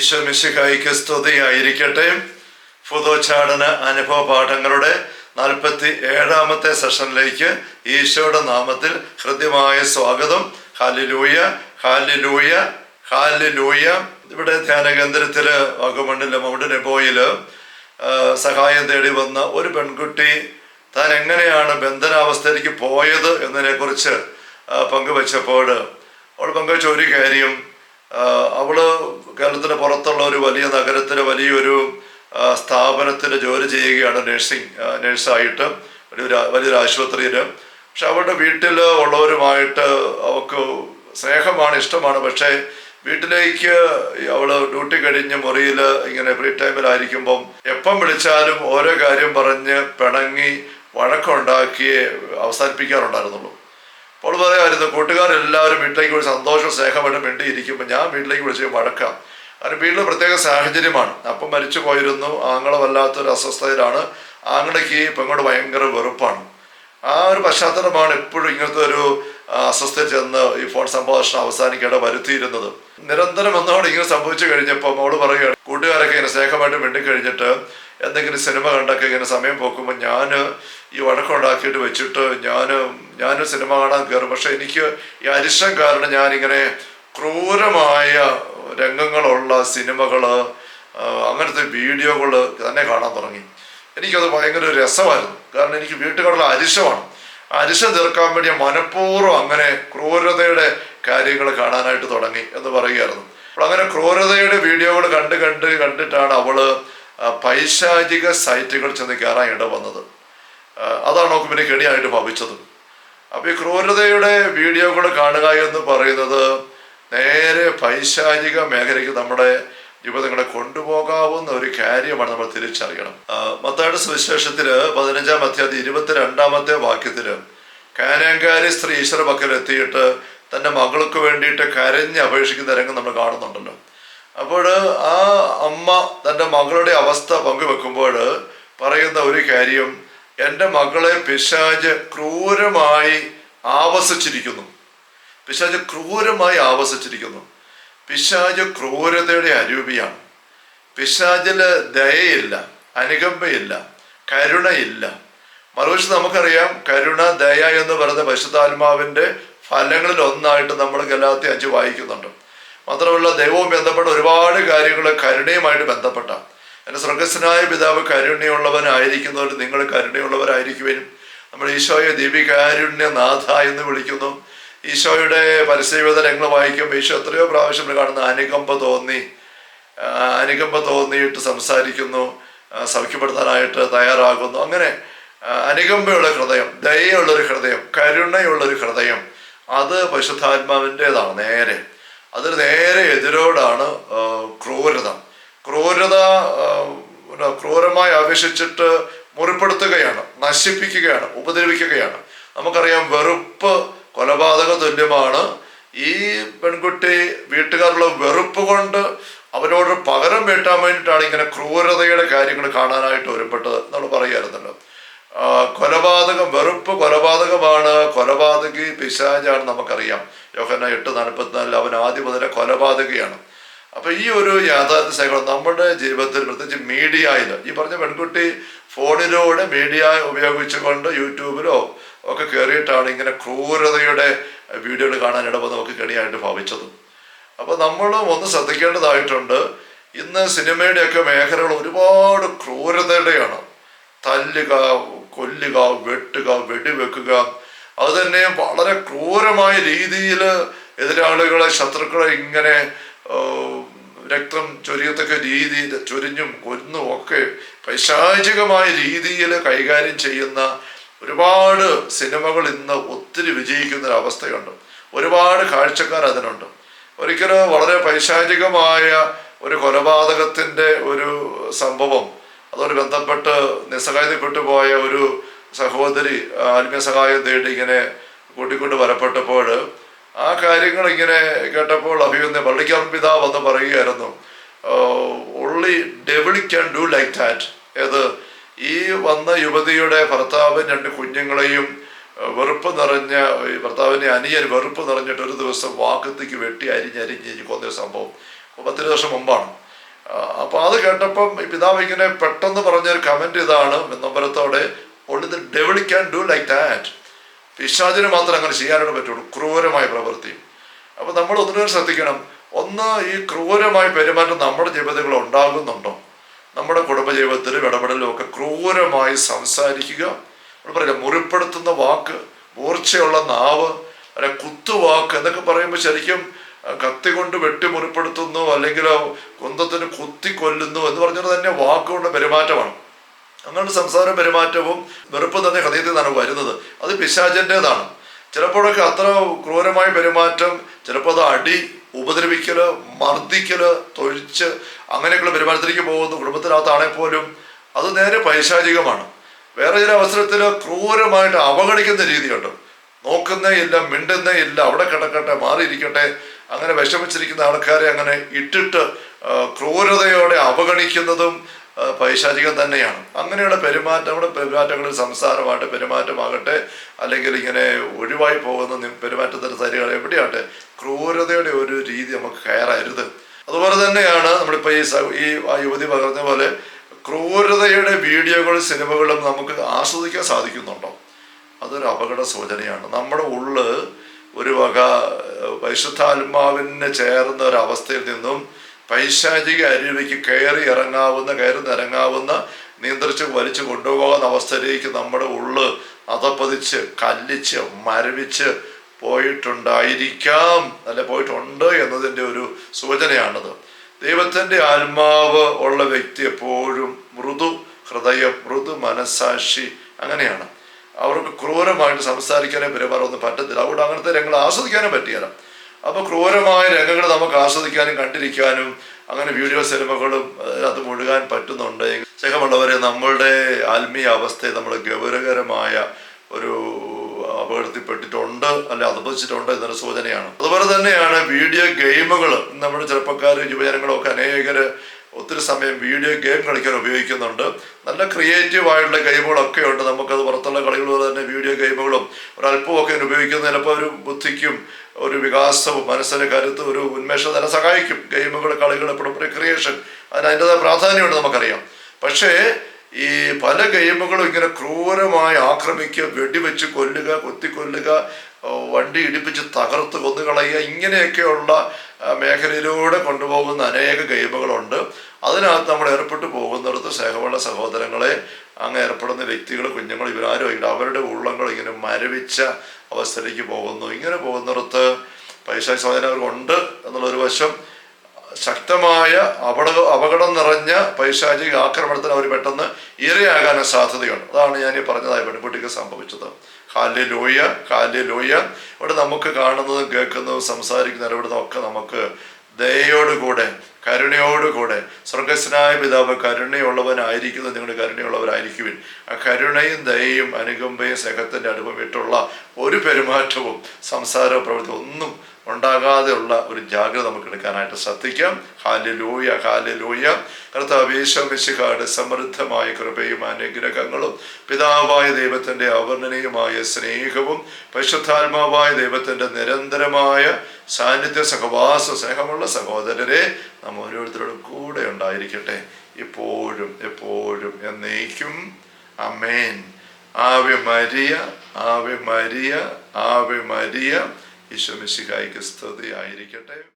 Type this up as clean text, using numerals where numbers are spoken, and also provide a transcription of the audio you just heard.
ഈശോ മിശിഹായിക്ക് സ്തുതിയായിരിക്കട്ടെ. ഫുദോച്ചാടന അനുഭവ പാഠങ്ങളുടെ 47ാമത്തെ സെഷനിലേക്ക് ഈശോയുടെ നാമത്തിൽ ഹൃദ്യമായ സ്വാഗതം. Hallelujah, hallelujah, hallelujah. ഇവിടെ ധ്യാനകേന്ദ്രത്തില് വാഗമണ്ണിലെ മൗണ്ട് നെബോയില് സഹായം തേടി വന്ന ഒരു പെൺകുട്ടി താൻ എങ്ങനെയാണ് ബന്ധനാവസ്ഥയിലേക്ക് പോയത് എന്നതിനെ കുറിച്ച് പങ്കുവച്ചപ്പോൾ അവൾ പങ്കുവച്ച ഒരു കാര്യം, അവള് കേരളത്തിന് പുറത്തുള്ള ഒരു വലിയ നഗരത്തിലെ വലിയൊരു സ്ഥാപനത്തിൽ ജോലി ചെയ്യുകയാണ്, നേഴ്സായിട്ട് വലിയൊരു ആശുപത്രിയിൽ. പക്ഷെ അവളുടെ വീട്ടിൽ ഉള്ളവരുമായിട്ട് അവൾക്ക് സ്നേഹമാണ്, ഇഷ്ടമാണ്. പക്ഷേ വീട്ടിലേക്ക് അവള് ഡ്യൂട്ടി കഴിഞ്ഞ് മുറിയിൽ ഇങ്ങനെ ഫ്രീ ടൈമിലായിരിക്കുമ്പം എപ്പം വിളിച്ചാലും ഓരോ കാര്യം പറഞ്ഞ് പിണങ്ങി വഴക്കുണ്ടാക്കി അവസാനിപ്പിക്കാറുണ്ടായിരുന്നുള്ളൂ. അപ്പോൾ പറയാമായിരുന്നു, കൂട്ടുകാരെല്ലാവരും വീട്ടിലേക്ക് വിളിച്ച് സന്തോഷം സ്നേഹമായിട്ട് മിണ്ടിയിരിക്കുമ്പോൾ ഞാൻ വീട്ടിലേക്ക് വിളിച്ച് വഴക്കാം. കാരണം വീട്ടിൽ പ്രത്യേക സാഹചര്യമാണ്. അപ്പം മരിച്ചു പോയിരുന്നു, ആങ്ങളെ വല്ലാത്തൊരു അസ്വസ്ഥതയിലാണ്, ആങ്ങളയ്ക്ക് പെങ്ങോട് ഭയങ്കര വെറുപ്പാണ്. ആ ഒരു പശ്ചാത്തലമാണ് എപ്പോഴും ഇങ്ങനത്തെ ഒരു അസ്വസ്ഥ ചെന്ന് ഈ ഫോൺ സംഭാഷണം അവസാനിക്കേണ്ട വരുത്തിയിരുന്നത്. നിരന്തരം എന്നോട് ഇങ്ങനെ സംഭവിച്ചു കഴിഞ്ഞപ്പോൾ അവള് പറയുകയാണ്, കൂട്ടുകാരൊക്കെ ഇങ്ങനെ സ്നേഹമായിട്ട് മിണ്ടിക്കഴിഞ്ഞിട്ട് എന്തെങ്കിലും സിനിമ കണ്ടൊക്കെ ഇങ്ങനെ സമയം പോക്കുമ്പോൾ ഞാൻ ഈ വഴക്കുണ്ടാക്കിയിട്ട് വെച്ചിട്ട് ഞാനും സിനിമ കാണാൻ കയറും. പക്ഷെ എനിക്ക് ഈ അരിശം കാരണം ഞാനിങ്ങനെ ക്രൂരമായ രംഗങ്ങളുള്ള സിനിമകൾ, അങ്ങനത്തെ വീഡിയോകൾ തന്നെ കാണാൻ തുടങ്ങി. എനിക്കത് ഭയങ്കര രസമായിരുന്നു. കാരണം എനിക്ക് വീട്ടുകാരുടെ അരിശമാണ്. ആ അരിശം തീർക്കാൻ വേണ്ടി മനഃപൂർവ്വം അങ്ങനെ ക്രൂരതയുടെ കാര്യങ്ങൾ കാണാനായിട്ട് തുടങ്ങി എന്ന് പറയുകയായിരുന്നു. അപ്പോൾ അങ്ങനെ ക്രൂരതയുടെ വീഡിയോകൾ കണ്ടിട്ടാണ് അവള് പൈശാചിക സൈറ്റുകൾ ചെന്ന് കയറാൻ ഇട വന്നത്. അതാണ് നമുക്ക് പിന്നെ കെണിയായിട്ട് ഭവിച്ചത്. അപ്പോൾ ഈ ക്രൂരതയുടെ വീഡിയോകൾ കാണുക എന്ന് പറയുന്നത് നേരെ പൈശാചിക മേഖലയ്ക്ക് നമ്മുടെ ജീവിതങ്ങളെ കൊണ്ടുപോകാവുന്ന ഒരു കാര്യമാണ്. നമ്മൾ തിരിച്ചറിയണം. മത്തായിയുടെ സുവിശേഷത്തില് 15-ാം അധ്യായം 22-ാമത്തെ വാക്യത്തില് കാനാൻകാരി സ്ത്രീ ഈശ്വര പക്കൽ എത്തിയിട്ട് തൻ്റെ മകൾക്ക് വേണ്ടിയിട്ട് കരഞ്ഞ് അപേക്ഷിക്കുന്ന രംഗം നമ്മൾ കാണുന്നുണ്ടല്ലോ. അപ്പോൾ ആ അമ്മ തൻ്റെ മകളുടെ അവസ്ഥ പങ്കുവെക്കുമ്പോൾ പറയുന്ന ഒരു കാര്യം, എൻ്റെ മകളെ പിശാച് ക്രൂരമായി ആവസിച്ചിരിക്കുന്നു. പിശാച് ക്രൂരമായി ആവസിച്ചിരിക്കുന്നു. പിശാച് ക്രൂരതയുടെ അരൂപിയാണ്. പിശാചില് ദയയില്ല, അനുകമ്പയില്ല, കരുണയില്ല. മറുവശത്ത് നമുക്കറിയാം, കരുണ, ദയ എന്ന് പറയുന്ന പരിശുദ്ധാത്മാവിൻ്റെ ഫലങ്ങളിൽ ഒന്നായിട്ട് നമ്മൾ ഗലാത്യ 5 വായിക്കുന്നുണ്ട്. മാത്രമല്ല ദൈവവും ബന്ധപ്പെട്ട ഒരുപാട് കാര്യങ്ങൾ കരുണയുമായിട്ട് ബന്ധപ്പെട്ട. എൻ്റെ സ്വർഗസ്വനായ പിതാവ് കരുണയുള്ളവനായിരിക്കുന്നവർ നിങ്ങൾ കരുണയുള്ളവരായിരിക്കുവാനും നമ്മൾ ഈശോയെ ദിവ്യകാരുണ്യനാഥ എന്ന് വിളിക്കുന്നു. ഈശോയുടെ പരസ്യവിധ രംഗങ്ങൾ വായിക്കുമ്പോൾ ഈശോ എത്രയോ പ്രാവശ്യം കാണുന്ന അനുകമ്പ തോന്നിയിട്ട് സംസാരിക്കുന്നു, സൗഖ്യപ്പെടുത്താനായിട്ട് തയ്യാറാകുന്നു. അങ്ങനെ അനുകമ്പയുള്ള ഹൃദയം, ദയയുള്ളൊരു ഹൃദയം, കരുണയുള്ളൊരു ഹൃദയം, അത് പരിശുദ്ധാത്മാവിൻ്റെതാണ്. നേരെ അതിന് നേരെ എതിരോടാണ് ക്രൂരത. ക്രൂരമായി ആവേശിച്ചിട്ട് മുറിപ്പെടുത്തുകയാണ്, നശിപ്പിക്കുകയാണ്, ഉപദ്രവിക്കുകയാണ്. നമുക്കറിയാം, വെറുപ്പ് കൊലപാതക തുല്യമാണ്. ഈ പെൺകുട്ടി വീട്ടുകാരുള്ള വെറുപ്പ് കൊണ്ട് അവരോട് പകരം വീട്ടാൻ വേണ്ടിയിട്ടാണ് ഇങ്ങനെ ക്രൂരതയുടെ കാര്യങ്ങൾ കാണാനായിട്ട് ഒരുപ്പെട്ടത് നമ്മൾ പറയാറുണ്ടല്ലോ. കൊലപാതകം, വെറുപ്പ് കൊലപാതകമാണ്. കൊലപാതകി പിശാചാണ് നമുക്കറിയാം. യോഹന്നാൻ 8:44 അവൻ ആദ്യം മുതലേ കൊലപാതകയാണ്. അപ്പൊ ഈ ഒരു യാഥാർത്ഥ്യ സൈക്കോളജി നമ്മുടെ ജീവിതത്തിൽ, പ്രത്യേകിച്ച് മീഡിയയിൽ, ഈ പറഞ്ഞ പെൺകുട്ടി ഫോണിലൂടെ മീഡിയ ഉപയോഗിച്ചുകൊണ്ട് യൂട്യൂബിലോ ഒക്കെ കയറിയിട്ടാണ് ഇങ്ങനെ ക്രൂരതയുടെ വീഡിയോകൾ കാണാൻ ഇടവന്ന് നമുക്ക് കെണിയായിട്ട് ഭാവിച്ചത്. അപ്പൊ നമ്മളും ഒന്ന് ശ്രദ്ധിക്കേണ്ടതായിട്ടുണ്ട്. ഇന്ന് സിനിമയുടെയൊക്കെ മേഖലകൾ ഒരുപാട് ക്രൂരതയുടെയാണ്. തല്ലുക, കൊല്ലുക, വെട്ടുക, വെടിവെക്കുക, അത് തന്നെ വളരെ ക്രൂരമായ രീതിയിൽ എതിരാളികളെ, ശത്രുക്കളെ ഇങ്ങനെ രക്തം ചൊരിയത്തക്ക രീതിയിൽ ചൊരിഞ്ഞും കൊന്നും ഒക്കെ പൈശാചികമായ രീതിയിൽ കൈകാര്യം ചെയ്യുന്ന ഒരുപാട് സിനിമകൾ ഇന്ന് ഒത്തിരി വിജയിക്കുന്നൊരവസ്ഥയുണ്ട്. ഒരുപാട് കാഴ്ചക്കാർ അതിനുണ്ട്. ഒരിക്കലും വളരെ പൈശാചികമായ ഒരു കൊലപാതകത്തിൻ്റെ ഒരു സംഭവം, അതോട് ബന്ധപ്പെട്ട് നിസ്സഹായതപ്പെട്ടു പോയ ഒരു സഹോദരി ആത്മീയ സഹായം തേടി ഇങ്ങനെ കൂട്ടിക്കൊണ്ട് വരപ്പെട്ടപ്പോൾ ആ കാര്യങ്ങൾ ഇങ്ങനെ കേട്ടപ്പോൾ അഭിനന്ദ പള്ളിക്കാരൻ പിതാവ് എന്ന് പറയുകയായിരുന്നു, only devil can do like that. ഏത് ഈ വന്ന യുവതിയുടെ ഭർത്താവും 2 കുഞ്ഞുങ്ങളെയും വെറുപ്പ് നിറഞ്ഞ ഭർത്താവിൻ്റെ അനിയൻ വെറുപ്പ് നിറഞ്ഞിട്ട് ഒരു ദിവസം വാക്കത്തേക്ക് വെട്ടി അരിഞ്ഞ് കൊന്നൊരു സംഭവം 10 വർഷം മുമ്പാണ്. അപ്പോൾ അത് കേട്ടപ്പം ഈ പിതാവ് ഇങ്ങനെ പെട്ടെന്ന് പറഞ്ഞൊരു കമൻറ്റ് ഇതാണ് നമ്പരത്തോടെ, only the devil can do like that. പിശാചിന് മാത്രം അങ്ങനെ ചെയ്യാനായിട്ട് പറ്റുള്ളൂ, ക്രൂരമായ പ്രവൃത്തി. അപ്പോൾ നമ്മൾ ഒന്നിനും ശ്രദ്ധിക്കണം. ഒന്ന്, ഈ ക്രൂരമായ പെരുമാറ്റം നമ്മുടെ ജീവിതത്തിൽ ഉണ്ടാകുന്നുണ്ടോ? നമ്മുടെ കുടുംബജീവിതത്തിലും ഇടപെടലിലും ഒക്കെ ക്രൂരമായി സംസാരിക്കുക, നമ്മൾ പറയില്ല മുറിപ്പെടുത്തുന്ന വാക്ക്, മൂർച്ചയുള്ള നാവ്, അല്ലെ കുത്തുവാക്ക് എന്നൊക്കെ പറയുമ്പോൾ ശരിക്കും കത്തി കൊണ്ട് വെട്ടി മുറിപ്പെടുത്തുന്നു, അല്ലെങ്കിൽ കുന്തത്തിന് കുത്തി കൊല്ലുന്നു എന്ന് പറഞ്ഞത് തന്നെ വാക്കുകൊണ്ട് പെരുമാറ്റമാണ്. അങ്ങനെ സംസാര പെരുമാറ്റവും വെറുപ്പ് തന്നെ ഹൃദയത്തിൽ നിന്നാണ് വരുന്നത്. അത് പിശാചിൻ്റെതാണ്. ചിലപ്പോഴൊക്കെ അത്ര ക്രൂരമായ പെരുമാറ്റം, ചിലപ്പോൾ അത് അടി, ഉപദ്രവിക്കല്, മർദ്ദിക്കല്, തൊഴിച്ച് അങ്ങനെയൊക്കെയുള്ള പെരുമാറ്റത്തിലേക്ക് പോകുന്നു. കുടുംബത്തിനകത്താണെങ്കിൽ പോലും അത് നേരെ പൈശാചികമാണ്. വേറെ ചില അവസരത്തിൽ ക്രൂരമായിട്ട് അവഗണിക്കുന്ന രീതിയുണ്ട്. നോക്കുന്നേ ഇല്ല, മിണ്ടുന്നേ ഇല്ല, അവിടെ കിടക്കട്ടെ, മാറിയിരിക്കട്ടെ, അങ്ങനെ വിഷമിച്ചിരിക്കുന്ന ആൾക്കാരെ അങ്ങനെ ഇട്ടിട്ട് ക്രൂരതയോടെ അവഗണിക്കുന്നതും പൈശാചികം തന്നെയാണ്. അങ്ങനെയുള്ള നമ്മുടെ പെരുമാറ്റങ്ങളിൽ സംസാരമാകട്ടെ, പെരുമാറ്റമാകട്ടെ, അല്ലെങ്കിൽ ഇങ്ങനെ ഒഴിവായി പോകുന്ന പെരുമാറ്റത്തിൻ്റെ സരികൾ എവിടെയാട്ടെ, ക്രൂരതയുടെ ഒരു രീതി നമുക്ക് കയറരുത്. അതുപോലെ തന്നെയാണ് നമ്മളിപ്പോൾ ഈ യുവതി പറഞ്ഞ പോലെ ക്രൂരതയുടെ വീഡിയോകളും സിനിമകളും നമുക്ക് ആസ്വദിക്കാൻ സാധിക്കുന്നുണ്ടോ? അതൊരു അപകട സൂചനയാണ്. നമ്മുടെ ഉള്ള് ഒരു വക പരിശുദ്ധാത്മാവിന് ചേർന്ന ഒരവസ്ഥയിൽ നിന്നും പൈശാചിക അരുവിക്ക് കയറുന്നിറങ്ങാവുന്ന നിയന്ത്രിച്ച് വലിച്ചു കൊണ്ടുപോകുന്ന അവസ്ഥയിലേക്ക് നമ്മുടെ ഉള്ള് അതപ്പതിച്ച് കല്ലിച്ച് മരവിച്ച് പോയിട്ടുണ്ടായിരിക്കാം, അല്ല പോയിട്ടുണ്ട് എന്നതിൻ്റെ ഒരു സൂചനയാണത്. ദൈവത്തിൻ്റെ ആത്മാവ് ഉള്ള വ്യക്തി എപ്പോഴും മൃദു ഹൃദയം, മൃദു മനസ്സാക്ഷി, അങ്ങനെയാണ്. അവർക്ക് ക്രൂരമായിട്ട് സംസാരിക്കാനേ പെരുമാറൊന്നും പറ്റത്തില്ല. അതുകൊണ്ട് അങ്ങനത്തെ രംഗങ്ങൾ ആസ്വദിക്കാനും പറ്റിയല്ല. അപ്പോൾ ക്രൂരമായ രംഗങ്ങൾ നമുക്ക് ആസ്വദിക്കാനും കണ്ടിരിക്കാനും അങ്ങനെ വീഡിയോ സിനിമകളും അത് മുഴുകാൻ പറ്റുന്നുണ്ട്. സ്നേഹമുള്ളവരെ, നമ്മളുടെ ആത്മീയ അവസ്ഥയെ നമ്മൾ ഗൗരവകരമായ ഒരു അപകടത്തിൽപ്പെട്ടിട്ടുണ്ട്, അല്ലെ അധപതിച്ചിട്ടുണ്ട് എന്നൊരു സൂചനയാണ്. അതുപോലെ തന്നെയാണ് വീഡിയോ ഗെയിമുകൾ. നമ്മുടെ ചെറുപ്പക്കാരും യുവജനങ്ങളൊക്കെ അനേകര് ഒത്തിരി സമയം വീഡിയോ ഗെയിം കളിക്കാൻ ഉപയോഗിക്കുന്നുണ്ട്. നല്ല ക്രിയേറ്റീവായിട്ടുള്ള ഗെയിമുകളൊക്കെ ഉണ്ട്. നമുക്കത് പുറത്തുള്ള കളികൾ പോലെ തന്നെ വീഡിയോ ഗെയിമുകളും ഒരല്പമൊക്കെ ഉപയോഗിക്കുന്ന ചിലപ്പോൾ ഒരു ബുദ്ധിക്കും ഒരു വികാസവും മനസ്സിൻ്റെ കരുത്ത് ഒരു ഉന്മേഷം തന്നെ സഹായിക്കും. ഗെയിമുകൾ, കളികൾ, എപ്പോഴും റിക്രിയേഷൻ, അതിൻ്റെതായ പ്രാധാന്യമുണ്ട് നമുക്കറിയാം. പക്ഷേ ഈ പല ഗെയിമുകളും ഇങ്ങനെ ക്രൂരമായി ആക്രമിക്കുക, വെടിവെച്ച് കൊല്ലുക, കുത്തിക്കൊല്ലുക, വണ്ടി ഇടിപ്പിച്ച് തകർത്ത് കൊന്നുകളയുക, ഇങ്ങനെയൊക്കെയുള്ള മേഖലയിലൂടെ കൊണ്ടുപോകുന്ന അനേക ഗെയിമുകളുണ്ട്. അതിനകത്ത് നമ്മൾ ഏർപ്പെട്ടു പോകുന്നിടത്ത് സ്നേഹമുള്ള സഹോദരങ്ങളെ, അങ്ങ് ഏർപ്പെടുന്ന വ്യക്തികൾ, കുഞ്ഞുങ്ങൾ, ഇവരാരും ഇല്ല, അവരുടെ ഉള്ളങ്ങൾ ഇങ്ങനെ മരവിച്ച അവസ്ഥയിലേക്ക് പോകുന്നു. ഇങ്ങനെ പോകുന്നിടത്ത് പൈശാചിക സ്വാധീനം അവർക്കുണ്ട് എന്നുള്ളൊരു വശം. ശക്തമായ അപകടം നിറഞ്ഞ പൈശാചിക ആക്രമണത്തിന് അവർ പെട്ടെന്ന് ഇരയാകാൻ സാധ്യതയുണ്ട്. അതാണ് ഞാൻ ഈ പറഞ്ഞതായി പെൺകുട്ടിക്ക് സംഭവിച്ചത്. Hallelujah, hallelujah. ഇവിടെ നമുക്ക് കാണുന്നതും കേൾക്കുന്നതും സംസാരിക്കുന്നതും ഇവിടുന്നൊക്കെ നമുക്ക് ദയയോടുകൂടെ, കരുണയോടുകൂടെ, സ്വർഗസ്വനായ പിതാവ് കരുണയുള്ളവനായിരിക്കുന്നത് നിങ്ങൾ കരുണയുള്ളവരായിരിക്കുവിൻ. ആ കരുണയും ദയയും അനുകമ്പയും സ്നേഹത്തിൻ്റെ അടുപ്പമിട്ടുള്ള ഒരു പെരുമാറ്റവും സംസാരവും പ്രവൃത്തി ഒന്നും ഉണ്ടാകാതെയുള്ള ഒരു ജാഗ്രത നമുക്ക് എടുക്കാനായിട്ട് ശ്രദ്ധിക്കാം. Hallelujah, hallelujah. കർത്താവേ യേശുമിശിഹായുടെ സമൃദ്ധമായ കൃപയും അനുഗ്രഹങ്ങളും പിതാവായ ദൈവത്തിൻ്റെ അവർണ്ണനീയമായ സ്നേഹവും പരിശുദ്ധാത്മാവായ ദൈവത്തിൻ്റെ നിരന്തരമായ സാന്നിധ്യ സഹവാസ സ്നേഹമുള്ള സഹോദരരെ നാം ഓരോരുത്തരോടും കൂടെ ഉണ്ടായിരിക്കട്ടെ, ഇപ്പോഴും എപ്പോഴും എന്നേക്കും. ആമേൻ. Ave Maria, Ave Maria, Ave Maria. Isho മിശിഹായ്ക്ക് സ്തുതി ആയിരിക്കട്ടെ.